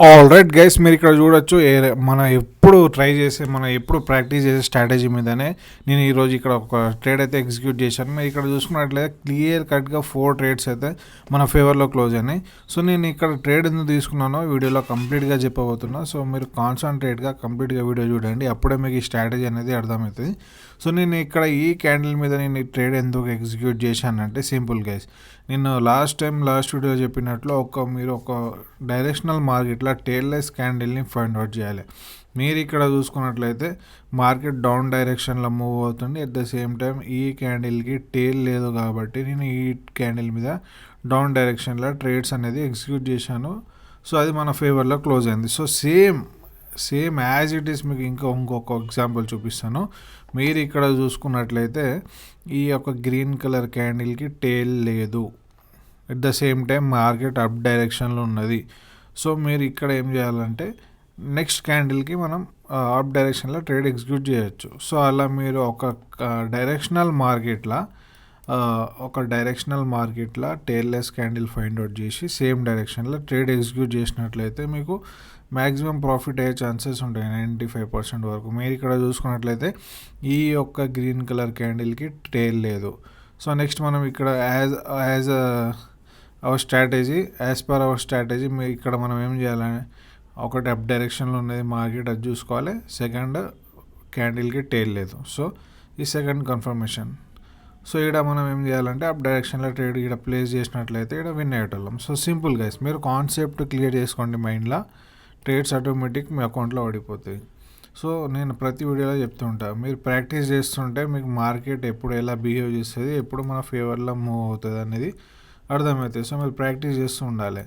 Alright guys, మీరు ఇక్కడ చూడొచ్చు మనం ఎప్పుడు ట్రై చేసే మనం ఎప్పుడు ప్రాక్టీస్ చేసే స్ట్రాటజీ మీదనే నేను ఈరోజు ఇక్కడ ఒక ట్రేడ్ అయితే ఎగ్జిక్యూట్ చేశాను. మీరు ఇక్కడ చూసుకున్నట్లయితే క్లియర్ కట్గా 4 ట్రేడ్స్ అయితే మన ఫేవర్లో క్లోజ్ అయినాయి. సో నేను ఇక్కడ ట్రేడ్ ఎందుకు తీసుకున్నానో వీడియోలో కంప్లీట్గా చెప్పబోతున్నా. సో మీరు కాన్సన్ట్రేట్గా కంప్లీట్గా వీడియో చూడండి, అప్పుడే మీకు ఈ స్ట్రాటజీ అనేది అర్థమవుతుంది. సో నేను ఇక్కడ ఈ క్యాండిల్ మీద నేను ఈ ట్రేడ్ ఎందుకు ఎగ్జిక్యూట్ చేశానంటే సింపుల్ గైస్, నేను లాస్ట్ వీడియో చెప్పినట్లు మీరు ఒక డైరెక్షనల్ మార్కెట్లో టేల్లెస్ క్యాండిల్ని ఫైండ్ అవుట్ చేయాలి. మీరు ఇక్కడ చూసుకున్నట్లయితే మార్కెట్ డౌన్ డైరెక్షన్లో మూవ్ అవుతుంది. అట్ ద సేమ్ టైం ఈ క్యాండిల్కి టేల్ లేదు కాబట్టి నేను ఈ క్యాండిల్ మీద డౌన్ డైరెక్షన్లో ట్రేడ్స్ అనేది ఎగ్జిక్యూట్ చేశాను. సో అది మన ఫేవర్లో క్లోజ్ అయింది. So same as it is మీకు ఇంకొక ఎగ్జాంపుల్ చూపిస్తాను. మీరు ఇక్కడ చూసుకున్నట్లయితే ఈ యొక్క గ్రీన్ కలర్ క్యాండిల్కి టేల్ లేదు, at the same time market up డైరెక్షన్లో ఉన్నది. సో మీరు ఇక్కడ ఏం చేయాలంటే నెక్స్ట్ క్యాండిల్కి మనం అప్ డైరెక్షన్లో ట్రేడ్ ఎగ్జిక్యూట్ చేయొచ్చు. సో అలా మీరు ఒక డైరెక్షనల్ మార్కెట్లో టేల్లెస్ క్యాండిల్ ఫైండ్ అవుట్ చేసి సేమ్ డైరెక్షన్లో ట్రేడ్ ఎగ్జిక్యూట్ చేసినట్లయితే మీకు మ్యాక్సిమం ప్రాఫిట్ అయ్యే ఛాన్సెస్ ఉంటాయి 95% వరకు. మీరు ఇక్కడ చూసుకున్నట్లయితే ఈ యొక్క గ్రీన్ కలర్ క్యాండిల్కి టేల్ లేదు. సో నెక్స్ట్ మనం ఇక్కడ యాజ్ పర్ అవర్ స్ట్రాటజీ ఇక్కడ మనం ఏం చేయాలని, ఒకటి అప్ డైరెక్షన్లో ఉన్నది మార్కెట్, అది చూసుకోవాలి. సెకండ్ క్యాండిల్కి టేల్ లేదు, సో ఈ సెకండ్ కన్ఫర్మేషన్. సో ఇక్కడ మనం ఏం చేయాలంటే అప్ డైరెక్షన్లో ట్రేడ్ ఇక్కడ ప్లేస్ చేసినట్లయితే ఇక్కడ విన్ అయ్యేటోళ్ళం. సో సింపుల్ గైస్, మీరు కాన్సెప్ట్ క్లియర్ చేసుకోండి మైండ్లో, ట్రేడ్స్ ఆటోమేటిక్ మీ అకౌంట్లో పడిపోతాయి. సో నేను ప్రతి వీడియోలో చెప్తుంటా, మీరు ప్రాక్టీస్ చేస్తుంటే మీకు మార్కెట్ ఎప్పుడు ఎలా బిహేవ్ చేస్తుంది, ఎప్పుడు మన ఫేవర్లో మూవ్ అవుతుంది అనేది అర్థమవుతుంది. సో మీరు ప్రాక్టీస్ చేస్తూ ఉండాలి.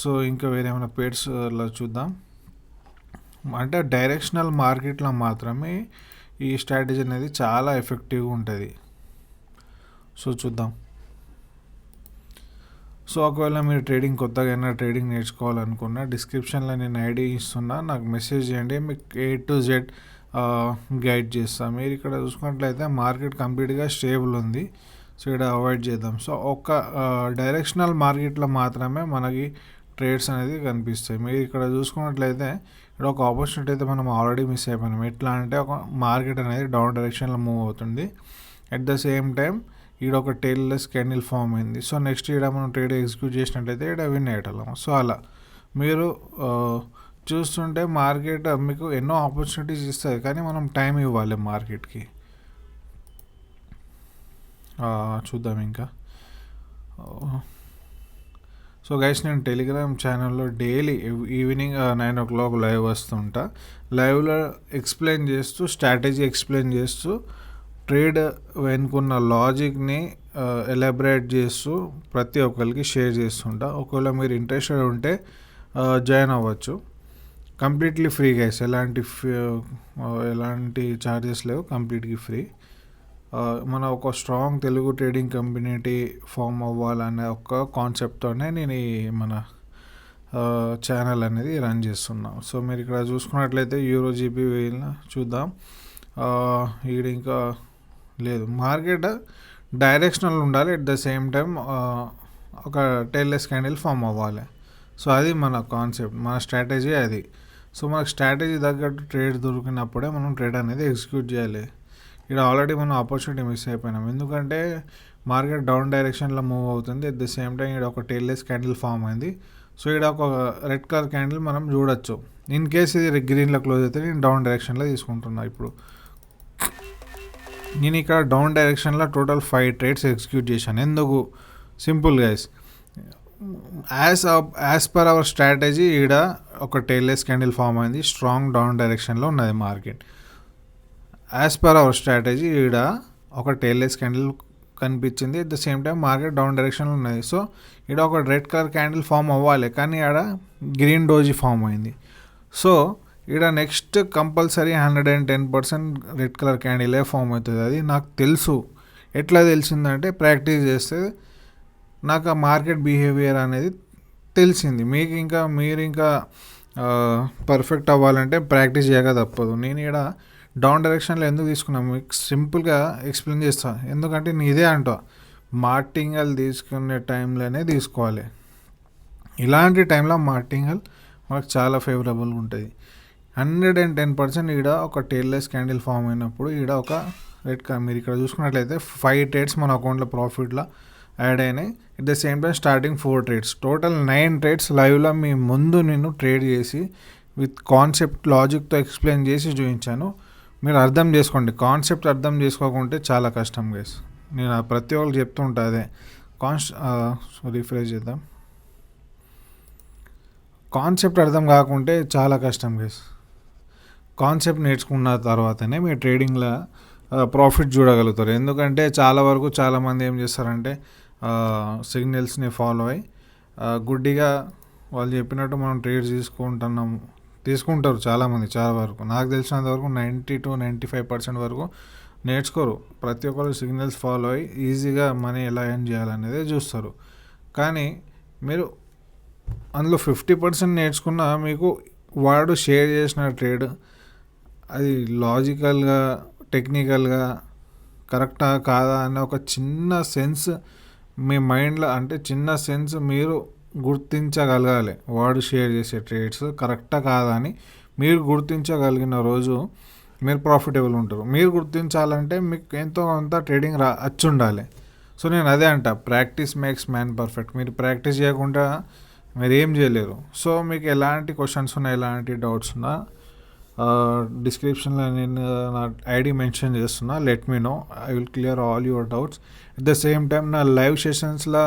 సో ఇంకా వేరే ఏమైనా పేర్స్లో చూద్దాం. అంటే డైరెక్షనల్ మార్కెట్లో మాత్రమే ఈ స్ట్రాటజీ అనేది చాలా ఎఫెక్టివ్గా ఉంటుంది. సో చూద్దాం. సో ఒకవేళ మీరు కొత్తగా ట్రేడింగ్ నేర్చుకోవాలనుకున్నా డిస్క్రిప్షన్లో నేను ఐడి ఇస్తున్నా, నాకు మెసేజ్ చేయండి, మీకు A to Z గైడ్ చేస్తాను. మీరు ఇక్కడ చూసుకున్నట్లయితే మార్కెట్ కంప్లీట్గా స్టేబుల్ ఉంది. సో ఇక్కడ అవాయిడ్ చేద్దాం. సో ఒక డైరెక్షనల్ మార్కెట్లో మాత్రమే మనకి ట్రేడ్స్ అనేది కనిపిస్తాయి. మీరు ఇక్కడ చూసుకున్నట్లయితే ఇక్కడ ఒక ఆపర్చునిటీ అయితే మనం ఆల్రెడీ మిస్ అయిపోయినాం. ఎట్లా అంటే ఒక మార్కెట్ అనేది డౌన్ డైరెక్షన్లో మూవ్ అవుతుంది, అట్ ద సేమ్ టైం ఈడ ఒక టేల్లెస్ క్యాండిల్ ఫామ్ అయింది. సో నెక్స్ట్ ఈడ మనం ట్రేడ్ ఎగ్జిక్యూట్ చేసినట్లయితే ఇక్కడ విన్ అయ్యేటోళ్ళం. సో అలా మీరు చూస్తుంటే మార్కెట్ మీకు ఎన్నో ఆపర్చునిటీస్ ఇస్తుంది, కానీ మనం టైం ఇవ్వాలి మార్కెట్కి. చూద్దాం ఇంకా. సో గైస్, నేను టెలిగ్రామ్ ఛానల్లో డైలీ ఈవినింగ్ 9 o'clock లైవ్ వస్తుంటా. లైవ్లో స్ట్రాటజీ ఎక్స్ప్లెయిన్ చేస్తూ ట్రేడ్ వెనుకున్న లాజిక్ని ఎలాబరేట్ చేస్తూ ప్రతి ఒక్కరికి షేర్ చేస్తుంటా. ఒకవేళ మీరు ఇంట్రెస్టెడ్ ఉంటే జాయిన్ అవ్వచ్చు. కంప్లీట్లీ ఫ్రీ గైస్, ఎలాంటి ఛార్జెస్ లేవు, కంప్లీట్లీ ఫ్రీ. మన ఒక strong Telugu trading community form అవ్వాలనే ఒక కాన్సెప్ట్తోనే నేను మన ఛానల్ అనేది రన్ చేస్తున్నాను. సో మీరు ఇక్కడ చూసుకున్నట్లయితే యూరో జీబీ చూద్దాం. ఈడ ఇంకా లేదు, మార్కెట్ డైరెక్షనల్ ఉండాలి, అట్ ద సేమ్ టైం ఒక టేల్లెస్ క్యాండిల్ ఫామ్ అవ్వాలి. సో అది మన కాన్సెప్ట్, మన స్ట్రాటజీ అది. సో మనకు స్ట్రాటజీ తగ్గట్టు ట్రేడ్ దొరికినప్పుడే మనం ట్రేడ్ అనేది ఎగ్జిక్యూట్ చేయాలి. ఇక్కడ ఆల్రెడీ మనం ఆపర్చునిటీ మిస్ అయిపోయినాం, ఎందుకంటే మార్కెట్ డౌన్ డైరెక్షన్లో మూవ్ అవుతుంది, అట్ ద సేమ్ టైం ఇక్కడ ఒక టేల్లెస్ క్యాండిల్ ఫామ్ అయింది. సో ఇక్కడ ఒక రెడ్ కలర్ క్యాండిల్ మనం చూడొచ్చు. ఇన్ కేస్ ఇది గ్రీన్లో క్లోజ్ అయితే నేను డౌన్ డైరెక్షన్లో తీసుకుంటున్నా. ఇప్పుడు నేను ఇక్కడ డౌన్ డైరెక్షన్లో టోటల్ 5 ట్రేడ్స్ ఎగ్జిక్యూట్ చేశాను. ఎందుకు? Simple guys, as per hour strategy ఈడ ఒక టేల్లెస్ క్యాండిల్ ఫామ్ అయింది, స్ట్రాంగ్ డౌన్ డైరెక్షన్లో ఉన్నది market. As per hour strategy ఈడ ఒక టేల్లెస్ క్యాండిల్ కనిపించింది, at the same time market down డైరెక్షన్లో ఉన్నది. సో ఈడ ఒక రెడ్ కలర్ క్యాండిల్ ఫామ్ అవ్వాలి, కానీ ఆడ గ్రీన్ డోజీ ఫామ్ అయింది. సో ఈడ నెక్స్ట్ కంపల్సరీ 110% రెడ్ కలర్ క్యాండిలే ఫామ్ అవుతుంది. అది నాకు తెలుసు. ఎట్లా తెలిసిందంటే ప్రాక్టీస్ చేస్తే నాకు ఆ మార్కెట్ బిహేవియర్ అనేది తెలిసింది. మీరు ఇంకా పర్ఫెక్ట్ అవ్వాలంటే ప్రాక్టీస్ చేయక తప్పదు. నేను ఇక్కడ డౌన్ డైరెక్షన్లో ఎందుకు తీసుకున్నాను మీకు సింపుల్గా ఎక్స్ప్లెయిన్ చేస్తాను. ఎందుకంటే నేను ఇదే అంటా, మార్టింగల్ తీసుకునే టైంలోనే తీసుకోవాలి. ఇలాంటి టైంలో మార్టింగల్ మనకు చాలా ఫేవరబుల్గా ఉంటుంది. 110% ఈడ ఒక టెయిల్లెస్ క్యాండిల్ ఫామ్ అయినప్పుడు ఈడ ఒక మీరు ఇక్కడ చూసుకున్నట్లయితే 5 ట్రేడ్స్ మన అకౌంట్లో ప్రాఫిట్లో యాడ్ అయినాయి. At the same time starting 4 trades, total 9 trades లైవ్లో మీ ముందు నేను ట్రేడ్ చేసి విత్ కాన్సెప్ట్ లాజిక్తో ఎక్స్ప్లెయిన్ చేసి చూపించాను. మీరు అర్థం చేసుకోండి. కాన్సెప్ట్ అర్థం చేసుకోకుంటే చాలా కష్టం గైస్. నేను ప్రతి ఒక్కరికి చెప్తుంటా అదే. రిఫ్రెష్ చేద్దాం. కాన్సెప్ట్ అర్థం కాకుంటే చాలా కష్టం గైస్. కాన్సెప్ట్ నేర్చుకున్న తర్వాతనే మీరు ట్రేడింగ్లో ప్రాఫిట్ చూడగలుగుతారు. ఎందుకంటే చాలామంది ఏం చేస్తారంటే సిగ్నల్స్ని ఫాలో అయ్యి గుడ్డిగా వాళ్ళు చెప్పినట్టు మనం ట్రేడ్ తీసుకుంటారు చాలామంది. చాలా వరకు నాకు తెలిసినంత వరకు 90-95% వరకు నేర్చుకోరు. ప్రతి ఒక్కరు సిగ్నల్స్ ఫాలో అయ్యి ఈజీగా మనీ ఎలా ఎర్న్ చేయాలనేదే చూస్తారు. కానీ మీరు అందులో 50% నేర్చుకున్న మీకు వాడు షేర్ చేసిన ట్రేడ్ అది లాజికల్గా టెక్నికల్గా కరెక్టా కాదా అనే ఒక చిన్న సెన్స్ మీ మైండ్లో, అంటే చిన్న సెన్స్ మీరు గుర్తించగలగాలి. వాడు షేర్ చేసే ట్రేడ్స్ కరెక్టా కాదా అని మీరు గుర్తించగలిగిన రోజు మీరు ప్రాఫిటబుల్ ఉంటారు. మీరు గుర్తించాలంటే మీకు ఎంతో కొంత ట్రేడింగ్ వచ్చి ఉండాలి. సో నేను అదే అంట, ప్రాక్టీస్ మేక్స్ మ్యాన్ పర్ఫెక్ట్. మీరు ప్రాక్టీస్ చేయకుండా మీరు ఏం చేయలేరు. సో మీకు ఎలాంటి క్వశ్చన్స్ ఉన్నా, ఎలాంటి డౌట్స్ ఉన్నా డిస్క్రిప్షన్లో నేను నా ఐడి మెన్షన్ చేస్తున్నా. Let me know, I will clear all your doubts. At the same time నా లైవ్ సెషన్స్లో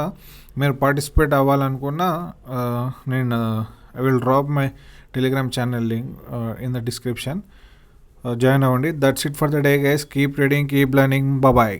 మీరు పార్టిసిపేట్ అవ్వాలనుకున్నా నేను I will drop my Telegram channel link in the description. Join అవ్వండి. That's it for the day guys. Keep reading, keep learning. Bye.